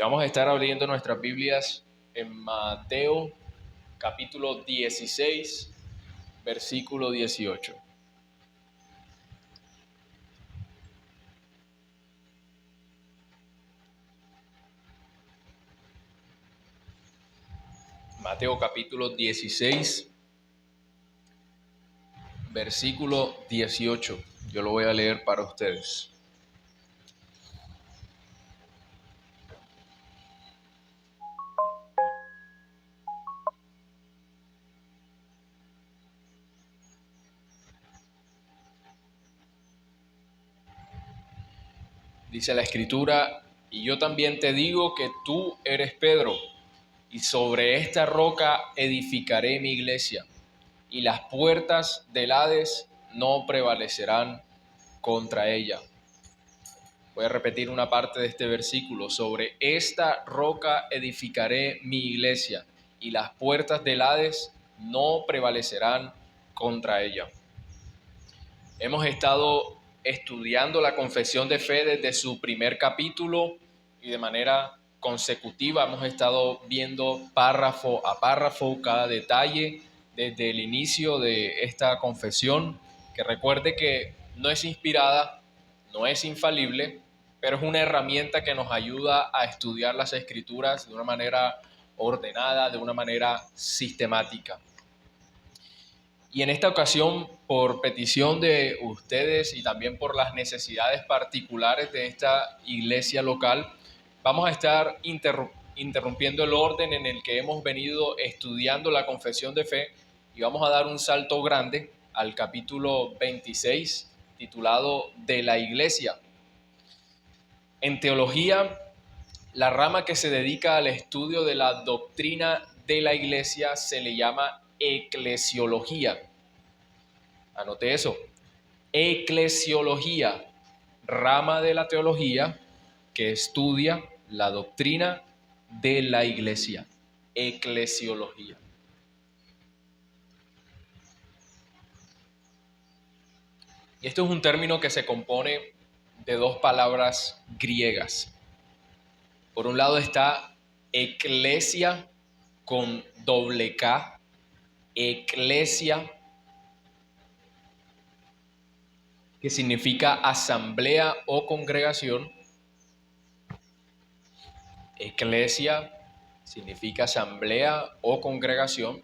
Vamos a estar abriendo nuestras Biblias en Mateo capítulo 16, versículo 18. Mateo capítulo 16, versículo 18. Yo lo voy a leer para ustedes. Dice la Escritura: y yo también te digo que tú eres Pedro, y sobre esta roca edificaré mi iglesia, y las puertas del Hades no prevalecerán contra ella. Voy a repetir una parte de este versículo: sobre esta roca edificaré mi iglesia, y las puertas del Hades no prevalecerán contra ella. Hemos estado estudiando la confesión de fe desde su primer capítulo y de manera consecutiva hemos estado viendo párrafo a párrafo cada detalle desde el inicio de esta confesión, que recuerde que no es inspirada, no es infalible, pero es una herramienta que nos ayuda a estudiar las Escrituras de una manera ordenada, de una manera sistemática. Y en esta ocasión, por petición de ustedes y también por las necesidades particulares de esta iglesia local, vamos a estar interrumpiendo el orden en el que hemos venido estudiando la confesión de fe y vamos a dar un salto grande al capítulo 26, titulado De la Iglesia. En teología, la rama que se dedica al estudio de la doctrina de la iglesia se le llama eclesiología. Anote eso. Eclesiología, rama de la teología que estudia la doctrina de la iglesia. Eclesiología. Y esto es un término que se compone de dos palabras griegas. Por un lado está eclesia con doble K, eclesia, que significa asamblea o congregación. Eclesia significa asamblea o congregación.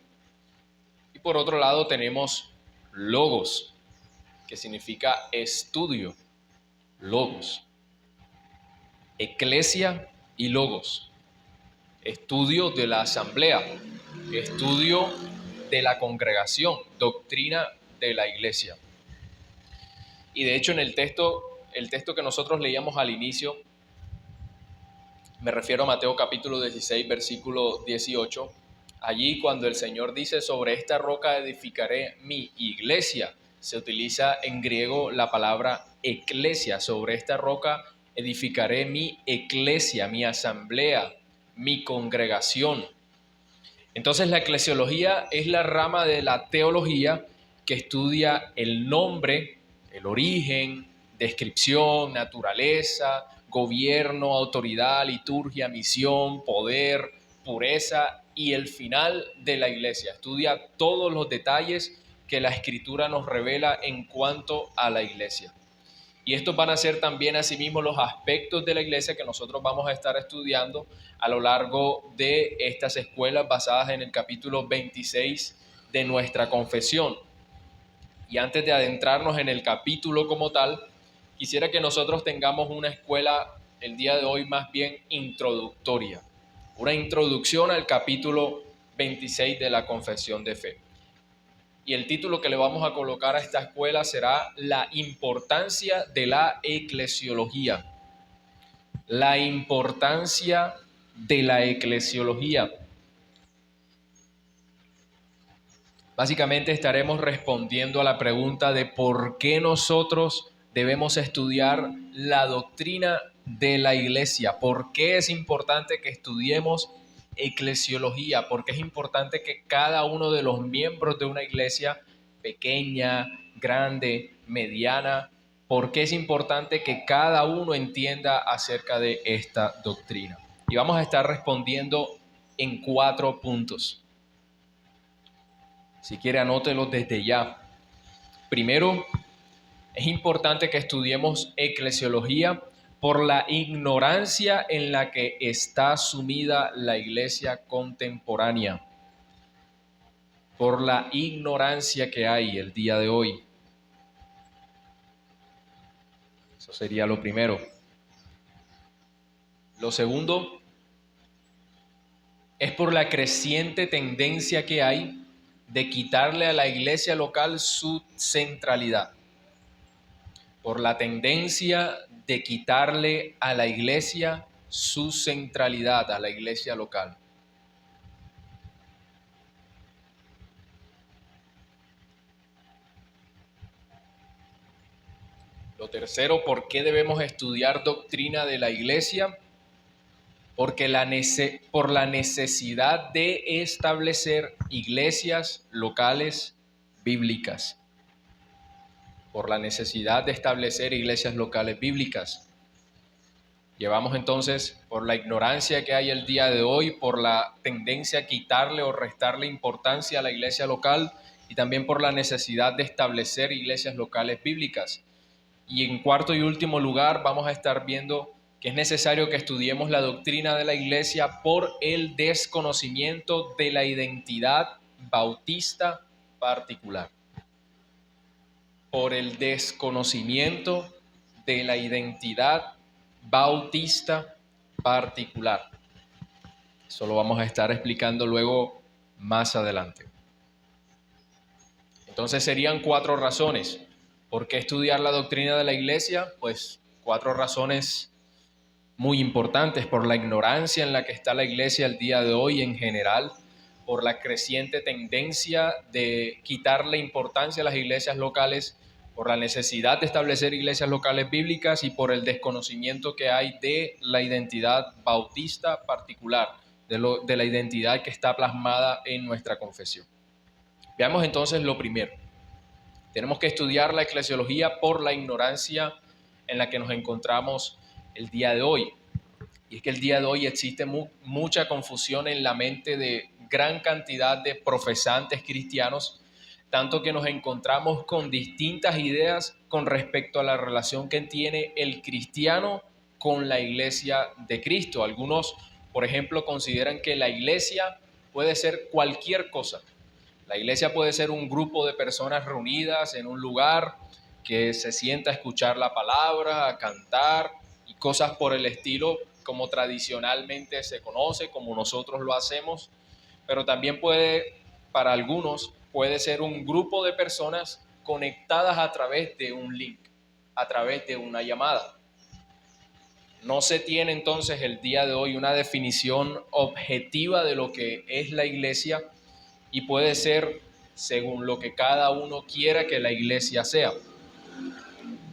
Y por otro lado tenemos logos, que significa estudio. Logos. Eclesia y logos. Estudio de la asamblea, estudio de la congregación, doctrina de la iglesia. Y de hecho en el texto que nosotros leíamos al inicio, me refiero a Mateo capítulo 16, versículo 18, allí cuando el Señor dice: sobre esta roca edificaré mi iglesia, se utiliza en griego la palabra eclesia. Sobre esta roca edificaré mi eclesia, mi asamblea, mi congregación. Entonces la eclesiología es la rama de la teología que estudia el nombre, el origen, descripción, naturaleza, gobierno, autoridad, liturgia, misión, poder, pureza y el final de la iglesia. Estudia todos los detalles que la Escritura nos revela en cuanto a la iglesia. Y estos van a ser también asimismo los aspectos de la iglesia que nosotros vamos a estar estudiando a lo largo de estas escuelas basadas en el capítulo 26 de nuestra confesión. Y antes de adentrarnos en el capítulo como tal, quisiera que nosotros tengamos una escuela el día de hoy más bien introductoria, una introducción al capítulo 26 de la confesión de fe. Y el título que le vamos a colocar a esta escuela será La importancia de la eclesiología. La importancia de la eclesiología. Básicamente estaremos respondiendo a la pregunta de por qué nosotros debemos estudiar la doctrina de la iglesia. ¿Por qué es importante que estudiemos eclesiología? ¿Por qué es importante que cada uno de los miembros de una iglesia, pequeña, grande, mediana, por qué es importante que cada uno entienda acerca de esta doctrina? Y vamos a estar respondiendo en 4 puntos. Si quiere, anótelos desde ya. Primero, es importante que estudiemos eclesiología por la ignorancia en la que está sumida la iglesia contemporánea, por la ignorancia que hay el día de hoy. Eso sería lo primero. Lo segundo es por la creciente tendencia que hay de quitarle a la iglesia local su centralidad. Por la tendencia de quitarle a la iglesia su centralidad, a la iglesia local. Lo tercero, ¿por qué debemos estudiar doctrina de la iglesia? Porque por la necesidad de establecer iglesias locales bíblicas. Por la necesidad de establecer iglesias locales bíblicas. Llevamos entonces, por la ignorancia que hay el día de hoy, por la tendencia a quitarle o restarle importancia a la iglesia local y también por la necesidad de establecer iglesias locales bíblicas. Y en cuarto y último lugar, vamos a estar viendo que es necesario que estudiemos la doctrina de la iglesia por el desconocimiento de la identidad bautista particular. Por el desconocimiento de la identidad bautista particular. Eso lo vamos a estar explicando luego más adelante. Entonces serían 4 razones. ¿Por qué estudiar la doctrina de la iglesia? Pues 4 razones muy importantes: por la ignorancia en la que está la iglesia el día de hoy en general, por la creciente tendencia de quitarle importancia a las iglesias locales, por la necesidad de establecer iglesias locales bíblicas y por el desconocimiento que hay de la identidad bautista particular, de la identidad que está plasmada en nuestra confesión. Veamos entonces lo primero. Tenemos que estudiar la eclesiología por la ignorancia en la que nos encontramos el día de hoy. Y es que el día de hoy existe mucha confusión en la mente de gran cantidad de profesantes cristianos, tanto que nos encontramos con distintas ideas con respecto a la relación que tiene el cristiano con la iglesia de Cristo. Algunos, por ejemplo, consideran que la iglesia puede ser cualquier cosa. La iglesia puede ser un grupo de personas reunidas en un lugar que se sienta a escuchar la palabra, a cantar y cosas por el estilo, como tradicionalmente se conoce, como nosotros lo hacemos. Pero también para algunos, puede ser un grupo de personas conectadas a través de un link, a través de una llamada. No se tiene entonces el día de hoy una definición objetiva de lo que es la iglesia, y puede ser según lo que cada uno quiera que la iglesia sea.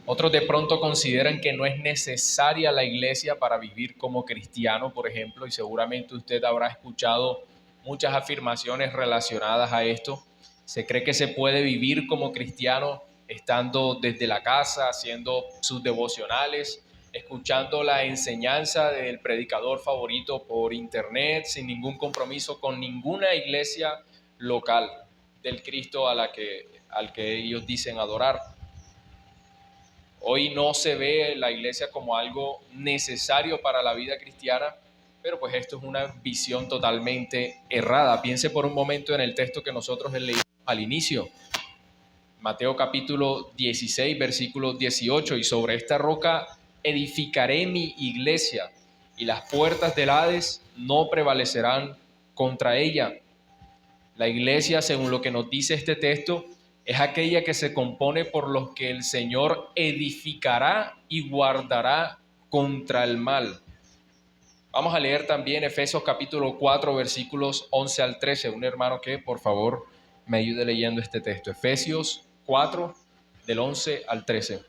Otros de pronto consideran que no es necesaria la iglesia para vivir como cristiano, por ejemplo, y seguramente usted habrá escuchado muchas afirmaciones relacionadas a esto. Se cree que se puede vivir como cristiano estando desde la casa, haciendo sus devocionales, escuchando la enseñanza del predicador favorito por internet, sin ningún compromiso con ninguna iglesia local del Cristo al que ellos dicen adorar. Hoy no se ve la iglesia como algo necesario para la vida cristiana, pero pues esto es una visión totalmente errada. Piense por un momento en el texto que nosotros leímos al inicio, Mateo capítulo 16, versículo 18, y sobre esta roca edificaré mi iglesia, y las puertas del Hades no prevalecerán contra ella. La iglesia, según lo que nos dice este texto, es aquella que se compone por los que el Señor edificará y guardará contra el mal. Vamos a leer también Efesios capítulo 4, versículos 11 al 13. Un hermano que, por favor, me ayude leyendo este texto. Efesios 4, del 11 al 13.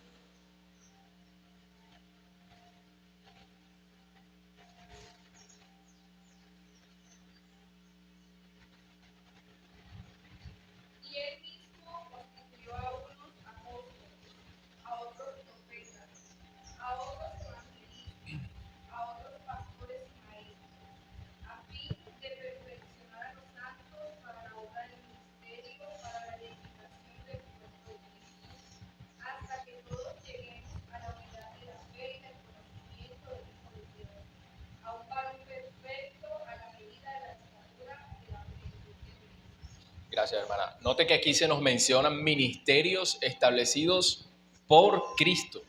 Gracias, hermana. Note que aquí se nos mencionan ministerios establecidos por Cristo.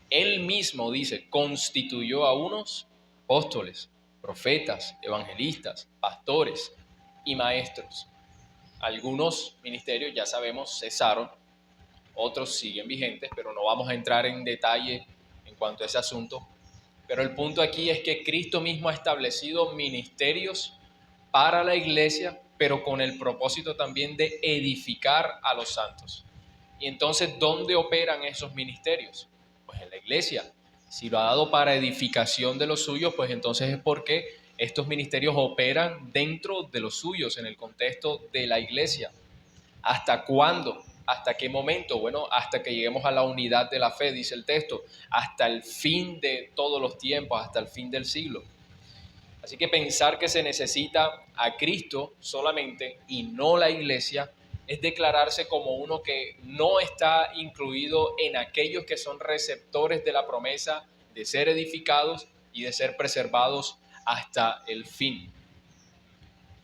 Él mismo dice, constituyó a unos apóstoles, profetas, evangelistas, pastores y maestros. Algunos ministerios, ya sabemos, cesaron, otros siguen vigentes, pero no vamos a entrar en detalle en cuanto a ese asunto. Pero el punto aquí es que Cristo mismo ha establecido ministerios para la iglesia, pero con el propósito también de edificar a los santos. Y entonces, ¿dónde operan esos ministerios? Pues en la iglesia. Si lo ha dado para edificación de los suyos, pues entonces es porque estos ministerios operan dentro de los suyos, en el contexto de la iglesia. ¿Hasta cuándo? ¿Hasta qué momento? Bueno, hasta que lleguemos a la unidad de la fe, dice el texto, hasta el fin de todos los tiempos, hasta el fin del siglo. Así que pensar que se necesita a Cristo solamente y no la iglesia es declararse como uno que no está incluido en aquellos que son receptores de la promesa de ser edificados y de ser preservados hasta el fin.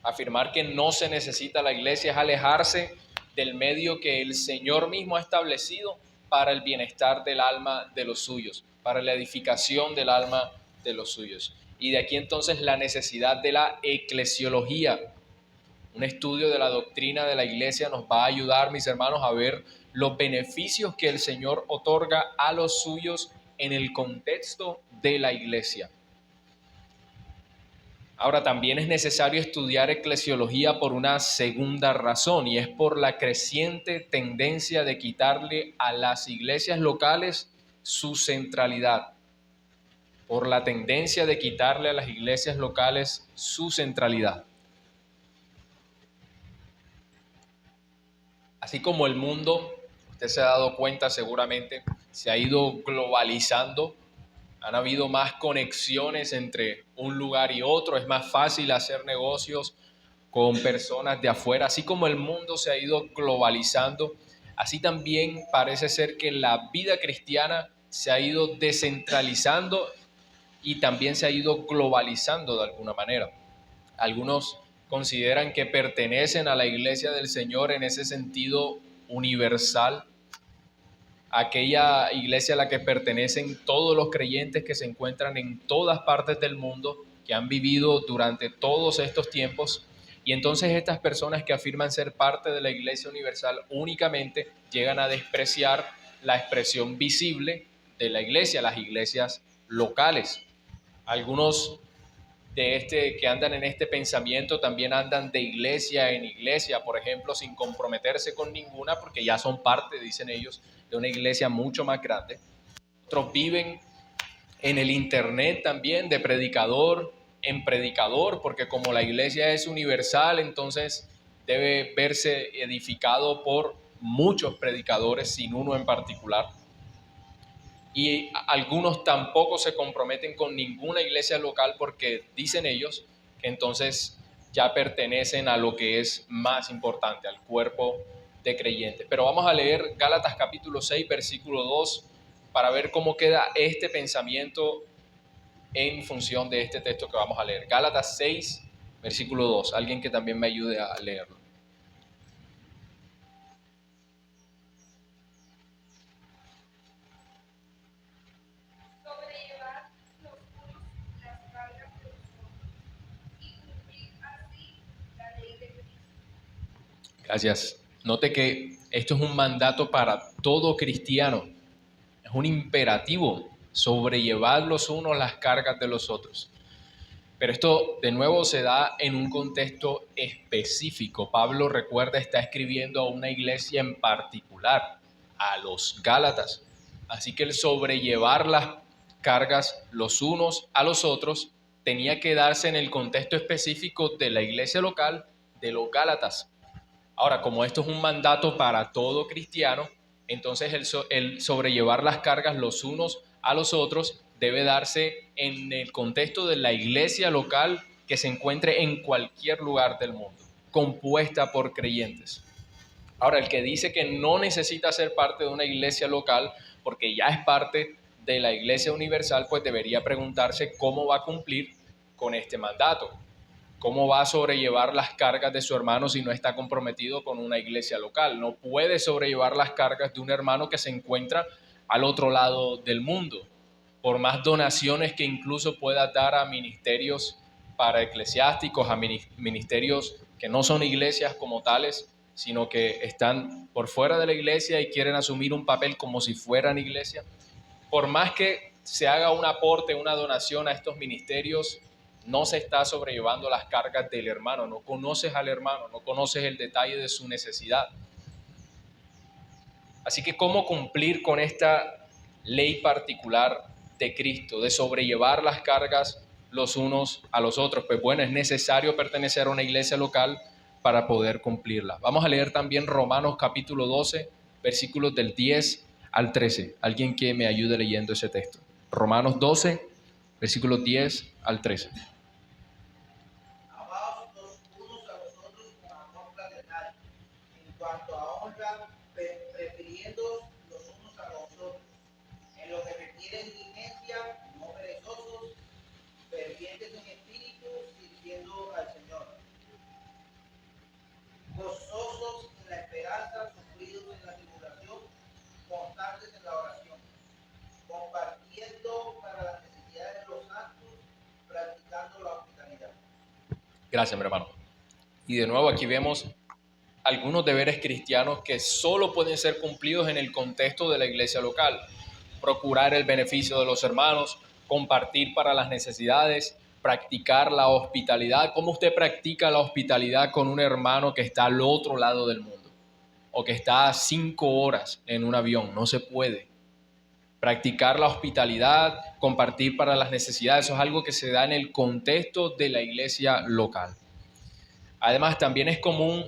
Afirmar que no se necesita la iglesia es alejarse del medio que el Señor mismo ha establecido para el bienestar del alma de los suyos, para la edificación del alma de los suyos. Y de aquí entonces la necesidad de la eclesiología. Un estudio de la doctrina de la iglesia nos va a ayudar, mis hermanos, a ver los beneficios que el Señor otorga a los suyos en el contexto de la iglesia. Ahora, también es necesario estudiar eclesiología por una segunda razón, y es por la creciente tendencia de quitarle a las iglesias locales su centralidad. Por la tendencia de quitarle a las iglesias locales su centralidad. Así como el mundo, usted se ha dado cuenta seguramente, se ha ido globalizando. Han habido más conexiones entre un lugar y otro, es más fácil hacer negocios con personas de afuera. Así como el mundo se ha ido globalizando, así también parece ser que la vida cristiana se ha ido descentralizando y también se ha ido globalizando de alguna manera. Algunos consideran que pertenecen a la iglesia del Señor en ese sentido universal, aquella iglesia a la que pertenecen todos los creyentes que se encuentran en todas partes del mundo, que han vivido durante todos estos tiempos. Y entonces estas personas que afirman ser parte de la iglesia universal únicamente llegan a despreciar la expresión visible de la iglesia, las iglesias locales. Algunos que andan en este pensamiento también andan de iglesia en iglesia, por ejemplo, sin comprometerse con ninguna, porque ya son parte, dicen ellos, de una iglesia mucho más grande. Otros viven en el internet también, de predicador en predicador, porque como la iglesia es universal, entonces debe verse edificado por muchos predicadores, sin uno en particular. Y algunos tampoco se comprometen con ninguna iglesia local porque dicen ellos que entonces ya pertenecen a lo que es más importante, al cuerpo de creyentes. Pero vamos a leer Gálatas capítulo 6, versículo 2, para ver cómo queda este pensamiento en función de este texto que vamos a leer. Gálatas 6, versículo 2. Alguien que también me ayude a leerlo. Gracias. Note que esto es un mandato para todo cristiano. Es un imperativo sobrellevar los unos las cargas de los otros. Pero esto de nuevo se da en un contexto específico. Pablo, recuerda, está escribiendo a una iglesia en particular, a los Gálatas. Así que el sobrellevar las cargas los unos a los otros tenía que darse en el contexto específico de la iglesia local de los Gálatas. Ahora, como esto es un mandato para todo cristiano, entonces el sobrellevar las cargas los unos a los otros debe darse en el contexto de la iglesia local que se encuentre en cualquier lugar del mundo, compuesta por creyentes. Ahora, el que dice que no necesita ser parte de una iglesia local porque ya es parte de la iglesia universal, pues debería preguntarse cómo va a cumplir con este mandato. ¿Cómo va a sobrellevar las cargas de su hermano si no está comprometido con una iglesia local? No puede sobrellevar las cargas de un hermano que se encuentra al otro lado del mundo. Por más donaciones que incluso pueda dar a ministerios para eclesiásticos, a ministerios que no son iglesias como tales, sino que están por fuera de la iglesia y quieren asumir un papel como si fueran iglesia. Por más que se haga un aporte, una donación a estos ministerios, no se está sobrellevando las cargas del hermano, no conoces al hermano, no conoces el detalle de su necesidad. Así que, ¿cómo cumplir con esta ley particular de Cristo, de sobrellevar las cargas los unos a los otros? Pues bueno, es necesario pertenecer a una iglesia local para poder cumplirla. Vamos a leer también Romanos capítulo 12, versículos del 10 al 13. Alguien que me ayude leyendo ese texto. Romanos 12, versículos 10 al 13. Amaos los unos a los otros con amor fraternal, en cuanto a honra, prefiriendo los unos a los otros, en lo que requieren diligencia, no perezosos, fervientes en espíritu, sirviendo al Señor, gozosos en la esperanza, sufridos en la tribulación, constantes en la oración, compartiendo para las necesidades de los santos, practicando la hospitalidad. Gracias, mi hermano. Y de nuevo aquí vemos algunos deberes cristianos que solo pueden ser cumplidos en el contexto de la iglesia local. Procurar el beneficio de los hermanos, compartir para las necesidades, practicar la hospitalidad. ¿Cómo usted practica la hospitalidad con un hermano que está al otro lado del mundo? O que está 5 horas en un avión. No se puede. Practicar la hospitalidad, compartir para las necesidades, eso es algo que se da en el contexto de la iglesia local. Además, también es común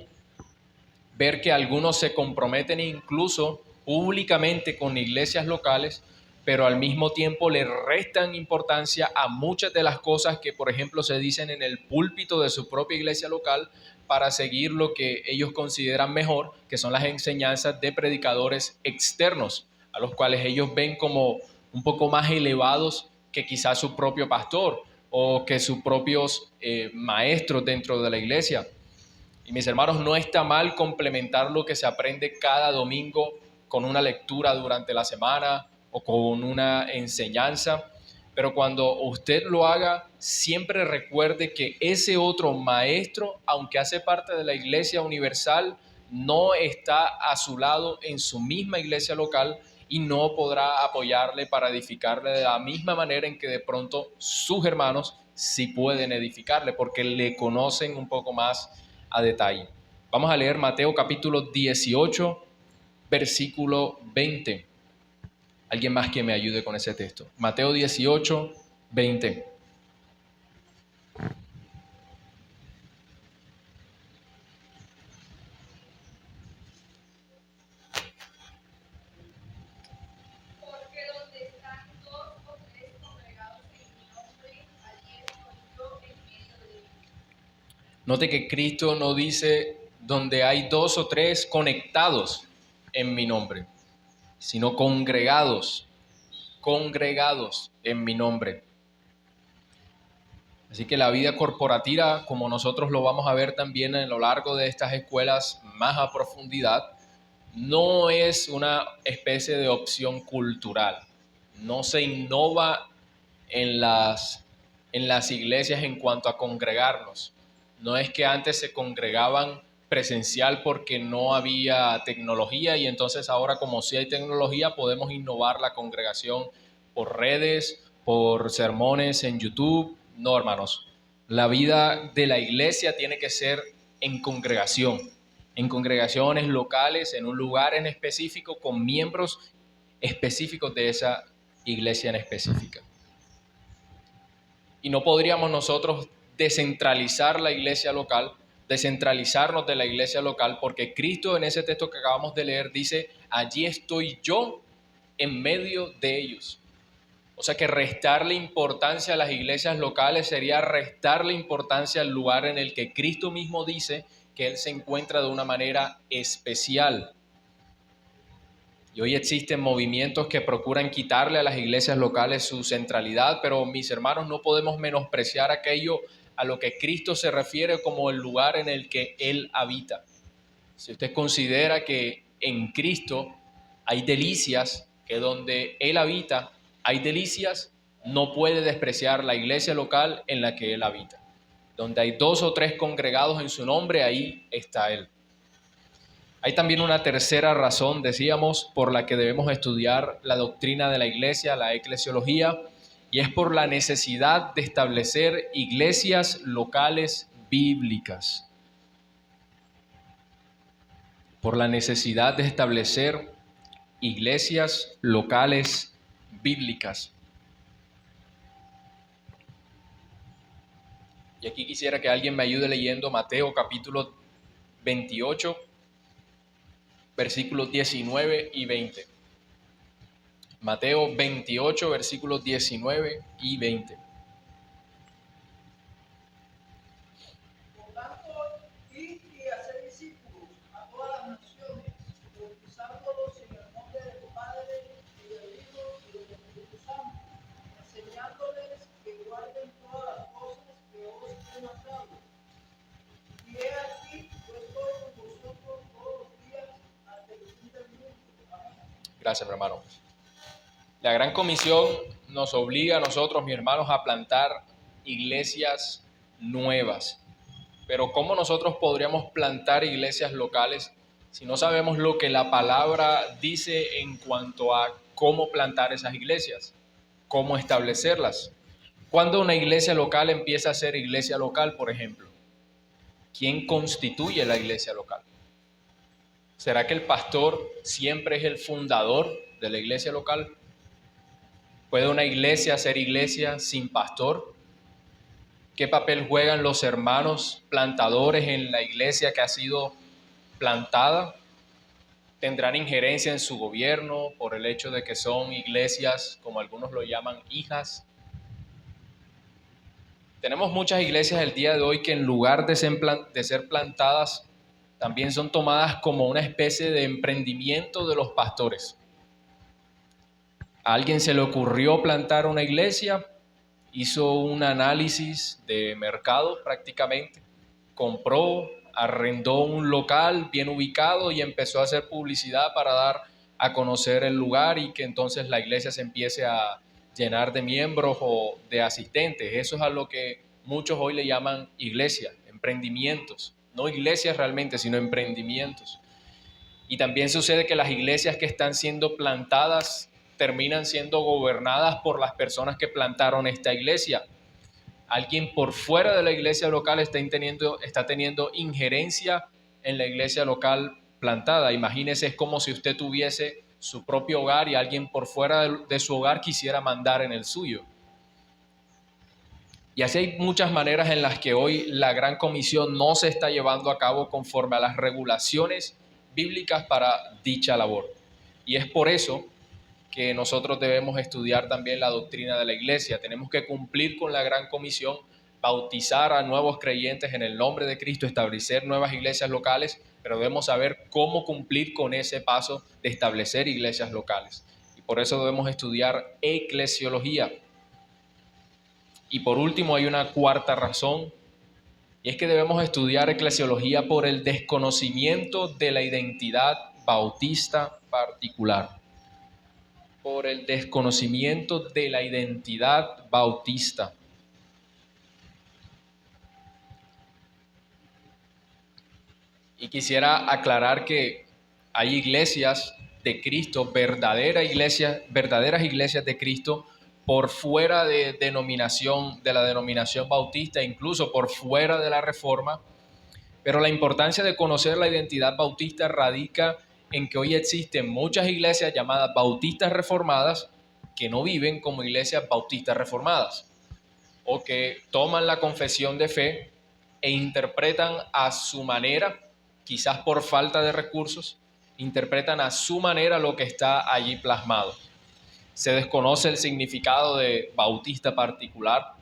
ver que algunos se comprometen incluso públicamente con iglesias locales, pero al mismo tiempo le restan importancia a muchas de las cosas que, por ejemplo, se dicen en el púlpito de su propia iglesia local para seguir lo que ellos consideran mejor, que son las enseñanzas de predicadores externos, a los cuales ellos ven como un poco más elevados que quizás su propio pastor o que sus propios maestros dentro de la iglesia. Y mis hermanos, no está mal complementar lo que se aprende cada domingo con una lectura durante la semana o con una enseñanza, pero cuando usted lo haga, siempre recuerde que ese otro maestro, aunque hace parte de la iglesia universal, no está a su lado en su misma iglesia local y no podrá apoyarle para edificarle de la misma manera en que de pronto sus hermanos sí pueden edificarle, porque le conocen un poco más a detalle. Vamos a leer Mateo capítulo 18, versículo 20. Alguien más que me ayude con ese texto. Mateo 18, 20. Porque donde están dos o tres congregados en mi nombre, allí estoy yo en medio de ellos. Note que Cristo no dice donde hay 2 o 3 conectados en mi nombre, sino congregados en mi nombre. Así que la vida corporativa, como nosotros lo vamos a ver también a lo largo de estas escuelas más a profundidad, no es una especie de opción cultural. No se innova en las iglesias en cuanto a congregarnos. No es que antes se congregaban presencial porque no había tecnología y entonces ahora, como sí hay tecnología, podemos innovar la congregación por redes, por sermones en YouTube. No, hermanos, la vida de la iglesia tiene que ser en congregación, en congregaciones locales, en un lugar en específico, con miembros específicos de esa iglesia en específica. Y no podríamos nosotros descentralizar la iglesia local, descentralizarnos de la iglesia local, porque Cristo en ese texto que acabamos de leer dice, allí estoy yo en medio de ellos. O sea que restarle importancia a las iglesias locales sería restarle importancia al lugar en el que Cristo mismo dice que Él se encuentra de una manera especial. Y hoy existen movimientos que procuran quitarle a las iglesias locales su centralidad, pero mis hermanos, no podemos menospreciar aquello a lo que Cristo se refiere como el lugar en el que Él habita. Si usted considera que en Cristo hay delicias, que donde Él habita hay delicias, no puede despreciar la iglesia local en la que Él habita. Donde hay 2 o 3 congregados en su nombre, ahí está Él. Hay también una tercera razón, decíamos, por la que debemos estudiar la doctrina de la iglesia, la eclesiología, y es por la necesidad de establecer iglesias locales bíblicas. Por la necesidad de establecer iglesias locales bíblicas. Y aquí quisiera que alguien me ayude leyendo Mateo capítulo 28, versículos 19 y 20. Mateo 28, versículos 19 y 20. Por tanto, id y hacer discípulos a todas las naciones, bautizándolos en el nombre del Padre y del Hijo y del Espíritu Santo, enseñándoles que guarden todas las cosas que os he mandado. Y he aquí, yo estoy con vosotros todos los días hasta el fin del mundo. Amén. Gracias, mi hermano. La Gran Comisión nos obliga a nosotros, mis hermanos, a plantar iglesias nuevas. Pero ¿cómo nosotros podríamos plantar iglesias locales si no sabemos lo que la palabra dice en cuanto a cómo plantar esas iglesias? ¿Cómo establecerlas? ¿Cuándo una iglesia local empieza a ser iglesia local, por ejemplo? ¿Quién constituye la iglesia local? ¿Será que el pastor siempre es el fundador de la iglesia local? ¿Puede una iglesia ser iglesia sin pastor? ¿Qué papel juegan los hermanos plantadores en la iglesia que ha sido plantada? ¿Tendrán injerencia en su gobierno por el hecho de que son iglesias, como algunos lo llaman, hijas? Tenemos muchas iglesias el día de hoy que en lugar de ser plantadas, también son tomadas como una especie de emprendimiento de los pastores. A alguien se le ocurrió plantar una iglesia, hizo un análisis de mercado prácticamente, compró, arrendó un local bien ubicado y empezó a hacer publicidad para dar a conocer el lugar y que entonces la iglesia se empiece a llenar de miembros o de asistentes. Eso es a lo que muchos hoy le llaman iglesia, emprendimientos. No iglesias realmente, sino emprendimientos. Y también sucede que las iglesias que están siendo plantadas terminan siendo gobernadas por las personas que plantaron esta iglesia. Alguien por fuera de la iglesia local está teniendo injerencia en la iglesia local plantada. Imagínese, es como si usted tuviese su propio hogar y alguien por fuera de su hogar quisiera mandar en el suyo. Y así hay muchas maneras en las que hoy la Gran Comisión no se está llevando a cabo conforme a las regulaciones bíblicas para dicha labor. Y es por eso que nosotros debemos estudiar también la doctrina de la iglesia. Tenemos que cumplir con la Gran Comisión, bautizar a nuevos creyentes en el nombre de Cristo, establecer nuevas iglesias locales, pero debemos saber cómo cumplir con ese paso de establecer iglesias locales. Y por eso debemos estudiar eclesiología. Y por último, hay una cuarta razón, y es que debemos estudiar eclesiología por el desconocimiento de la identidad bautista particular. Por el desconocimiento de la identidad bautista. Y quisiera aclarar que hay iglesias de Cristo, verdaderas iglesias de Cristo, por fuera de la denominación bautista, incluso por fuera de la Reforma, pero la importancia de conocer la identidad bautista radica en que hoy existen muchas iglesias llamadas bautistas reformadas que no viven como iglesias bautistas reformadas, o que toman la confesión de fe e interpretan a su manera, quizás por falta de recursos, interpretan a su manera lo que está allí plasmado. Se desconoce el significado de bautista particular,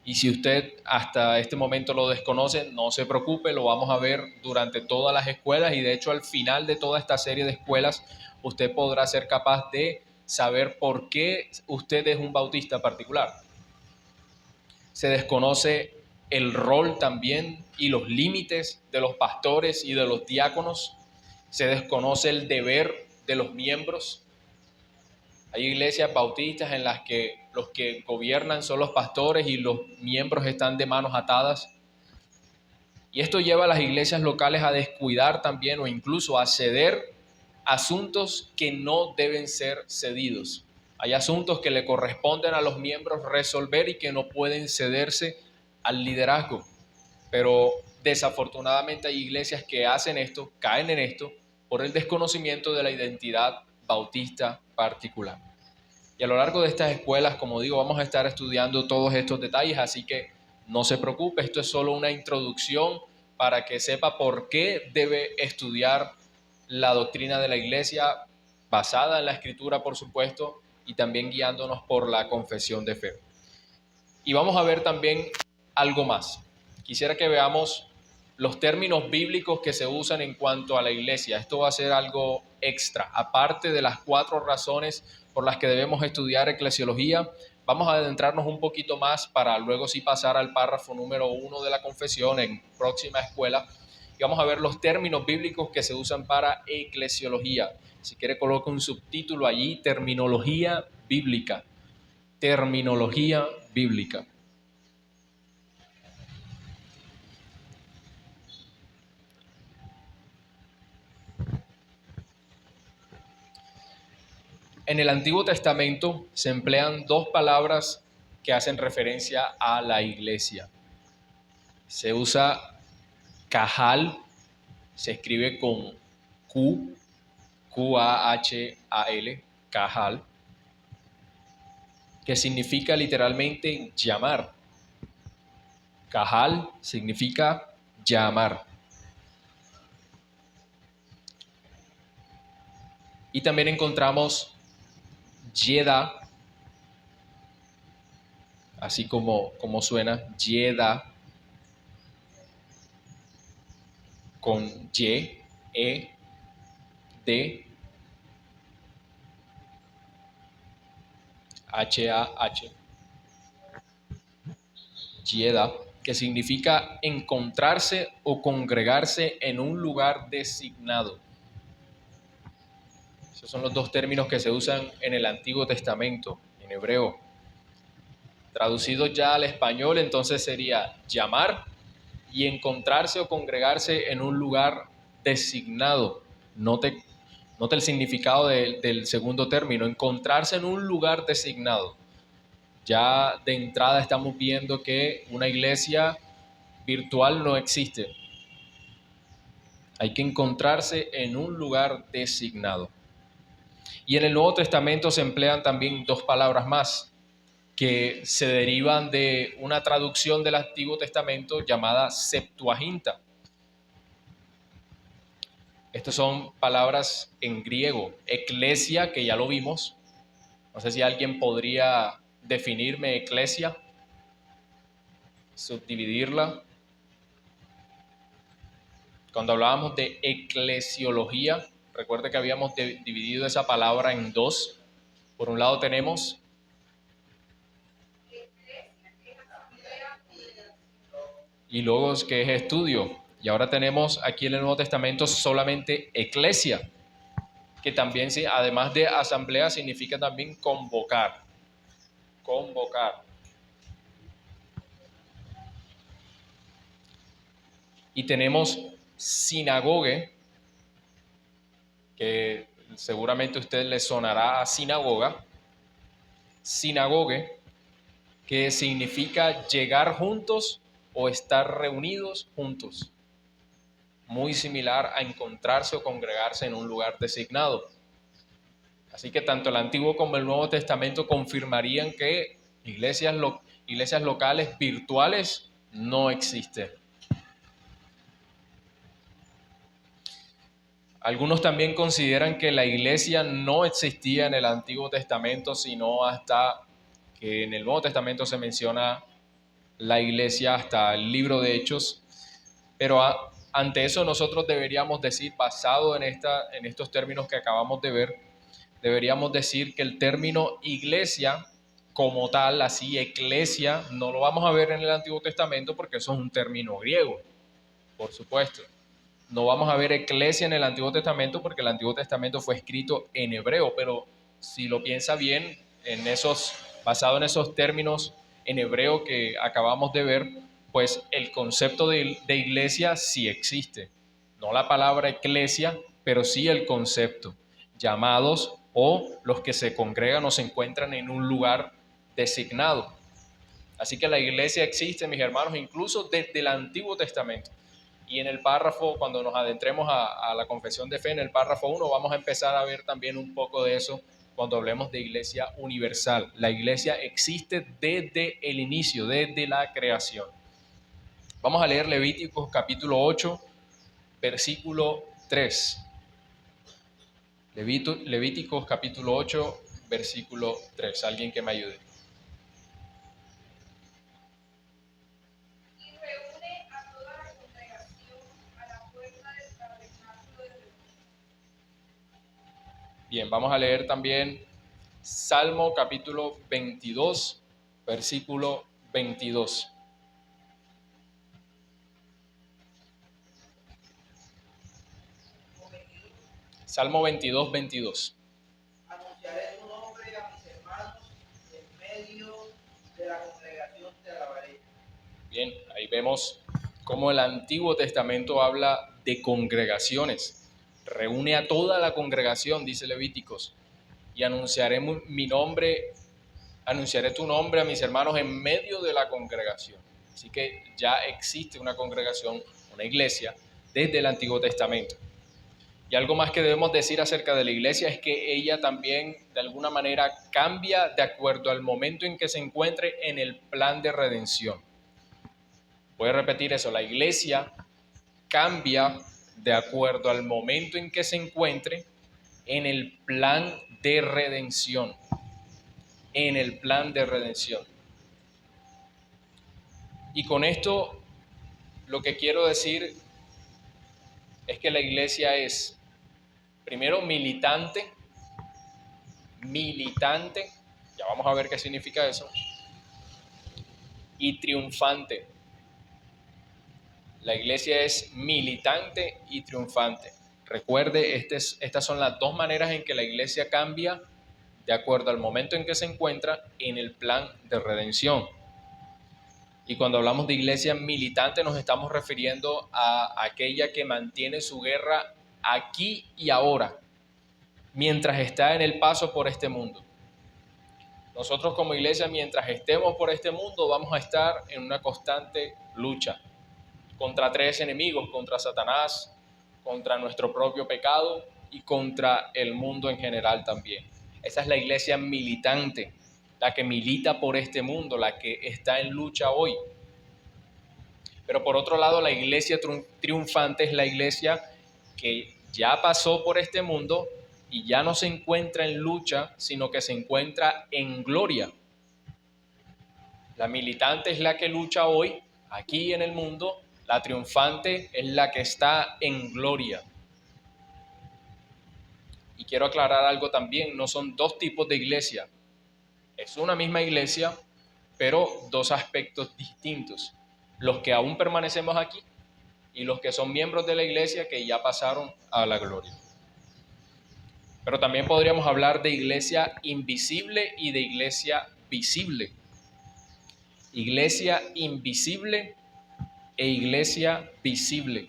y si usted hasta este momento lo desconoce, no se preocupe, lo vamos a ver durante todas las escuelas, y de hecho al final de toda esta serie de escuelas usted podrá ser capaz de saber por qué usted es un bautista particular. Se desconoce el rol también y los límites de los pastores y de los diáconos. Se desconoce el deber de los miembros. Hay iglesias bautistas en las que los que gobiernan son los pastores y los miembros están de manos atadas. Y esto lleva a las iglesias locales a descuidar también o incluso a ceder asuntos que no deben ser cedidos. Hay asuntos que le corresponden a los miembros resolver y que no pueden cederse al liderazgo. Pero desafortunadamente hay iglesias que hacen esto, caen en esto, por el desconocimiento de la identidad bautista particular. Y a lo largo de estas escuelas, como digo, vamos a estar estudiando todos estos detalles, así que no se preocupe, esto es solo una introducción para que sepa por qué debe estudiar la doctrina de la iglesia, basada en la escritura, por supuesto, y también guiándonos por la confesión de fe. Y vamos a ver también algo más. Quisiera que veamos los términos bíblicos que se usan en cuanto a la iglesia. Esto va a ser algo extra, aparte de las 4 razones por las que debemos estudiar eclesiología. Vamos a adentrarnos un poquito más para luego sí pasar al párrafo número 1 de la confesión en próxima escuela. Y vamos a ver los términos bíblicos que se usan para eclesiología. Si quiere, coloque un subtítulo allí, terminología bíblica. Terminología bíblica. En el Antiguo Testamento se emplean 2 palabras que hacen referencia a la iglesia. Se usa Kahal, se escribe con Q, Q-A-H-A-L, Kahal, que significa literalmente llamar. Kahal significa llamar. Y también encontramos Yeda, así como suena, Yeda, con Y, E, D, H-A-H, Yeda, que significa encontrarse o congregarse en un lugar designado. Esos son los 2 términos que se usan en el Antiguo Testamento, en hebreo. Traducido ya al español, entonces sería llamar y encontrarse o congregarse en un lugar designado. Note el significado del segundo término, encontrarse en un lugar designado. Ya de entrada estamos viendo que una iglesia virtual no existe. Hay que encontrarse en un lugar designado. Y en el Nuevo Testamento se emplean también 2 palabras más que se derivan de una traducción del Antiguo Testamento llamada Septuaginta. Estas son palabras en griego. Eclesia, que ya lo vimos. No sé si alguien podría definirme eclesia, subdividirla. Cuando hablábamos de eclesiología, recuerde que habíamos dividido esa palabra en 2. Por un lado tenemos y logos, que es estudio. Y ahora tenemos aquí en el Nuevo Testamento solamente eclesia, que también, además de asamblea, significa también convocar. Convocar. Y tenemos sinagoge, que seguramente a usted le sonará a sinagoga. Sinagoge, que significa llegar juntos o estar reunidos juntos. Muy similar a encontrarse o congregarse en un lugar designado. Así que tanto el Antiguo como el Nuevo Testamento confirmarían que iglesias locales virtuales no existen. Algunos también consideran que la iglesia no existía en el Antiguo Testamento, sino hasta que en el Nuevo Testamento se menciona la iglesia, hasta el libro de Hechos. Pero ante eso nosotros deberíamos decir, basado en estos términos que acabamos de ver, deberíamos decir que el término iglesia como tal, así, eclesia, no lo vamos a ver en el Antiguo Testamento porque eso es un término griego, por supuesto. No vamos a ver eclesia en el Antiguo Testamento porque el Antiguo Testamento fue escrito en hebreo, pero si lo piensa bien, basado en esos términos en hebreo que acabamos de ver, pues el concepto de iglesia sí existe. No la palabra eclesia, pero sí el concepto. Llamados o los que se congregan o se encuentran en un lugar designado. Así que la iglesia existe, mis hermanos, incluso desde el Antiguo Testamento. Y en el párrafo, cuando nos adentremos a la confesión de fe, en el párrafo 1, vamos a empezar a ver también un poco de eso cuando hablemos de iglesia universal. La iglesia existe desde el inicio, desde la creación. Vamos a leer Levíticos capítulo 8, versículo 3. Levíticos capítulo 8, versículo 3. Alguien que me ayude. Y reúne a toda la congregación a la puerta del tabernáculo de reunión. Bien, vamos a leer también Salmo capítulo 22, versículo 22. Salmo 22, 22. Anunciaré tu nombre a mis hermanos, en medio de la congregación te alabaré. Bien, ahí vemos cómo el Antiguo Testamento habla de congregaciones. Reúne a toda la congregación, dice Levíticos, y anunciaré tu nombre a mis hermanos en medio de la congregación. Así que ya existe una congregación, una iglesia, desde el Antiguo Testamento. Y algo más que debemos decir acerca de la iglesia es que ella también de alguna manera cambia de acuerdo al momento en que se encuentre en el plan de redención. Voy a repetir eso, la iglesia cambia de acuerdo al momento en que se encuentre en el plan de redención. En el plan de redención. Y con esto lo que quiero decir es que la iglesia es primero militante, ya vamos a ver qué significa eso, y triunfante. La iglesia es militante y triunfante. Recuerde, estas son las dos maneras en que la iglesia cambia de acuerdo al momento en que se encuentra en el plan de redención. Y cuando hablamos de iglesia militante nos estamos refiriendo a aquella que mantiene su guerra aquí y ahora, mientras está en el paso por este mundo. Nosotros como iglesia, mientras estemos por este mundo, vamos a estar en una constante lucha contra tres enemigos, contra Satanás, contra nuestro propio pecado y contra el mundo en general también. Esa es la iglesia militante, la que milita por este mundo, la que está en lucha hoy. Pero por otro lado, la iglesia triunfante es la iglesia que ya pasó por este mundo y ya no se encuentra en lucha, sino que se encuentra en gloria. La militante es la que lucha hoy, aquí en el mundo. La triunfante es la que está en gloria. Y quiero aclarar algo también, no son dos tipos de iglesia. Es una misma iglesia, pero dos aspectos distintos. Los que aún permanecemos aquí y los que son miembros de la iglesia que ya pasaron a la gloria. Pero también podríamos hablar de iglesia invisible y de iglesia visible. Iglesia invisible e iglesia visible.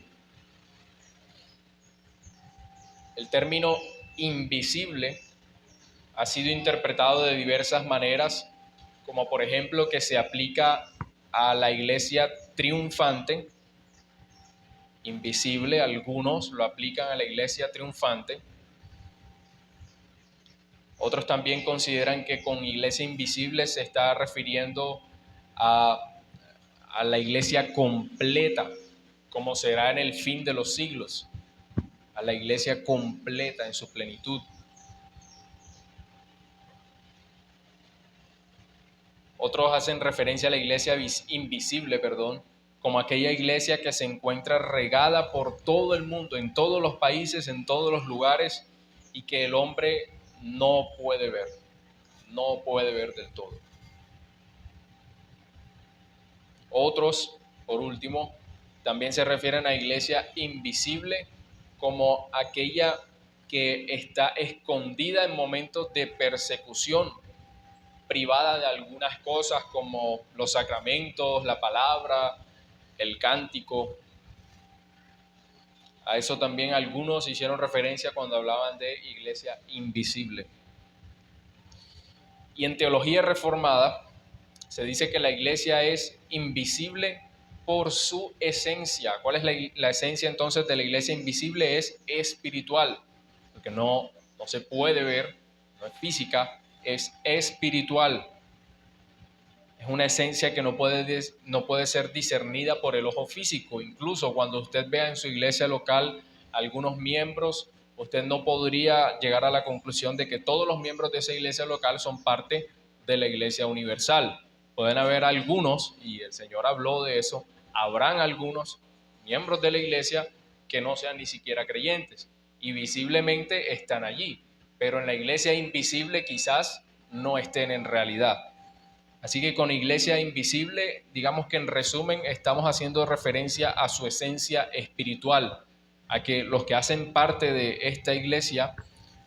El término invisible ha sido interpretado de diversas maneras, como por ejemplo que se aplica a la iglesia triunfante. Invisible, algunos lo aplican a la iglesia triunfante. Otros también consideran que con iglesia invisible se está refiriendo a la iglesia completa, como será en el fin de los siglos, a la iglesia completa en su plenitud. Otros hacen referencia a la iglesia invisible, como aquella iglesia que se encuentra regada por todo el mundo, en todos los países, en todos los lugares, y que el hombre no puede ver del todo. Otros, por último, también se refieren a iglesia invisible como aquella que está escondida en momentos de persecución, privada de algunas cosas como los sacramentos, la palabra, el cántico. A eso también algunos hicieron referencia cuando hablaban de iglesia invisible. Y en teología reformada se dice que la iglesia es invisible por su esencia. ¿Cuál es la esencia entonces de la iglesia invisible? Es espiritual, porque no se puede ver, no es física, es espiritual. Es una esencia que no puede ser discernida por el ojo físico. Incluso cuando usted vea en su iglesia local algunos miembros, usted no podría llegar a la conclusión de que todos los miembros de esa iglesia local son parte de la iglesia universal. Pueden haber algunos, y el Señor habló de eso, habrán algunos miembros de la iglesia que no sean ni siquiera creyentes y visiblemente están allí, pero en la iglesia invisible quizás no estén en realidad. Así que con iglesia invisible, digamos que en resumen estamos haciendo referencia a su esencia espiritual, a que los que hacen parte de esta iglesia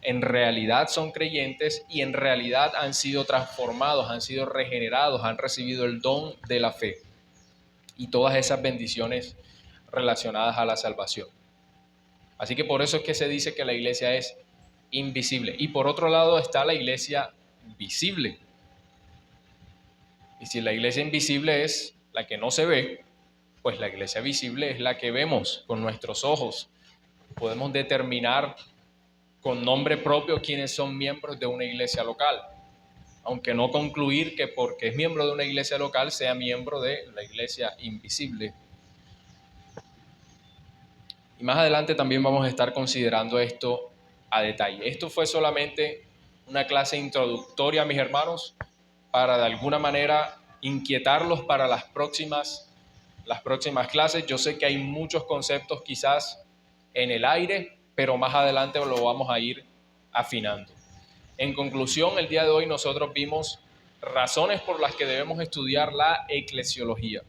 en realidad son creyentes y en realidad han sido transformados, han sido regenerados, han recibido el don de la fe y todas esas bendiciones relacionadas a la salvación. Así que por eso es que se dice que la iglesia es invisible. Y por otro lado está la iglesia visible. Y si la iglesia invisible es la que no se ve, pues la iglesia visible es la que vemos con nuestros ojos. Podemos determinar con nombre propio quiénes son miembros de una iglesia local, aunque no concluir que porque es miembro de una iglesia local sea miembro de la iglesia invisible. Y más adelante también vamos a estar considerando esto a detalle. Esto fue solamente una clase introductoria, mis hermanos, para de alguna manera inquietarlos para las próximas clases. Yo sé que hay muchos conceptos quizás en el aire, pero más adelante lo vamos a ir afinando. En conclusión, el día de hoy nosotros vimos razones por las que debemos estudiar la eclesiología.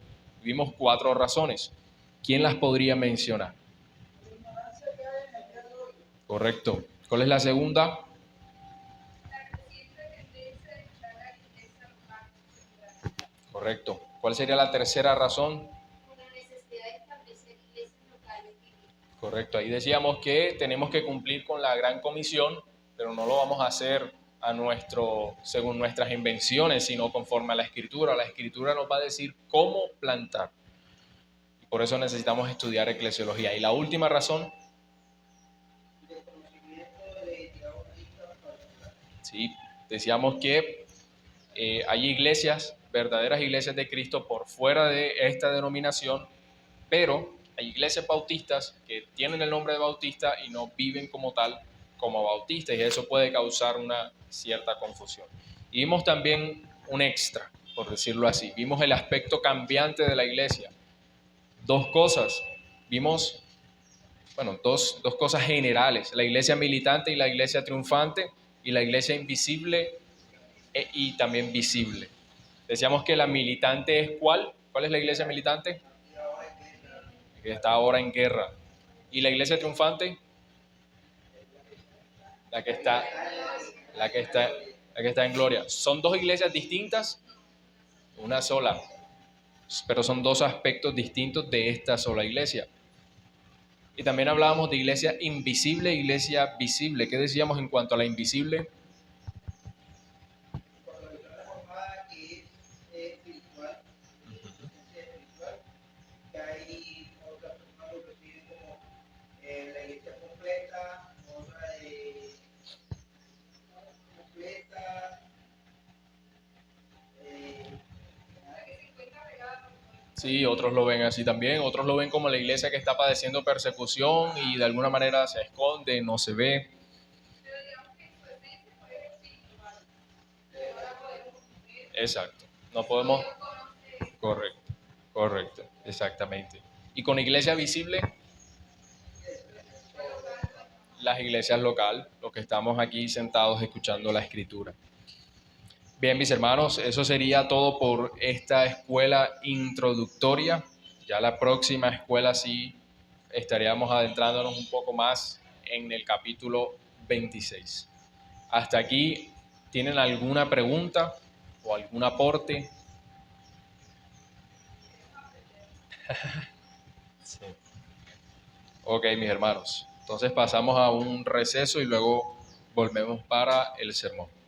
Vimos 4 razones. ¿Quién las podría mencionar? La ignorancia que hay en el día de hoy. Correcto. ¿Cuál es la segunda? Correcto. ¿Cuál sería la tercera razón? Una necesidad de establecer iglesias locales bíblicas. Correcto. Ahí decíamos que tenemos que cumplir con la gran comisión, pero no lo vamos a hacer según nuestras invenciones, sino conforme a la Escritura. La Escritura nos va a decir cómo plantar. Y por eso necesitamos estudiar eclesiología. Y la última razón. Sí, decíamos que hay iglesias, verdaderas iglesias de Cristo por fuera de esta denominación, pero hay iglesias bautistas que tienen el nombre de bautista y no viven como tal, como bautistas, y eso puede causar una cierta confusión. Y vimos también un extra, por decirlo así. Vimos el aspecto cambiante de la iglesia. 2 cosas. Vimos, dos cosas generales. La iglesia militante y la iglesia triunfante, y la iglesia invisible y también visible. Decíamos que la militante es ¿cuál? ¿Cuál es la iglesia militante? Que está ahora en guerra. ¿Y la iglesia triunfante? La que está en gloria. ¿Son 2 iglesias distintas? Una sola. Pero son 2 aspectos distintos de esta sola iglesia. Y también hablábamos de iglesia invisible e iglesia visible. ¿Qué decíamos en cuanto a la invisible? Sí, otros lo ven así también, otros lo ven como la iglesia que está padeciendo persecución y de alguna manera se esconde, no se ve. Pero digamos que en su esencia fue espiritual. Pero ahora podemos ver. Exacto, no podemos. Correcto, exactamente. Y con iglesia visible, las iglesias local, los que estamos aquí sentados escuchando la escritura. Bien, mis hermanos, eso sería todo por esta escuela introductoria. Ya la próxima escuela sí estaríamos adentrándonos un poco más en el capítulo 26. Hasta aquí, ¿tienen alguna pregunta o algún aporte? Sí. Ok, mis hermanos. Entonces pasamos a un receso y luego volvemos para el sermón.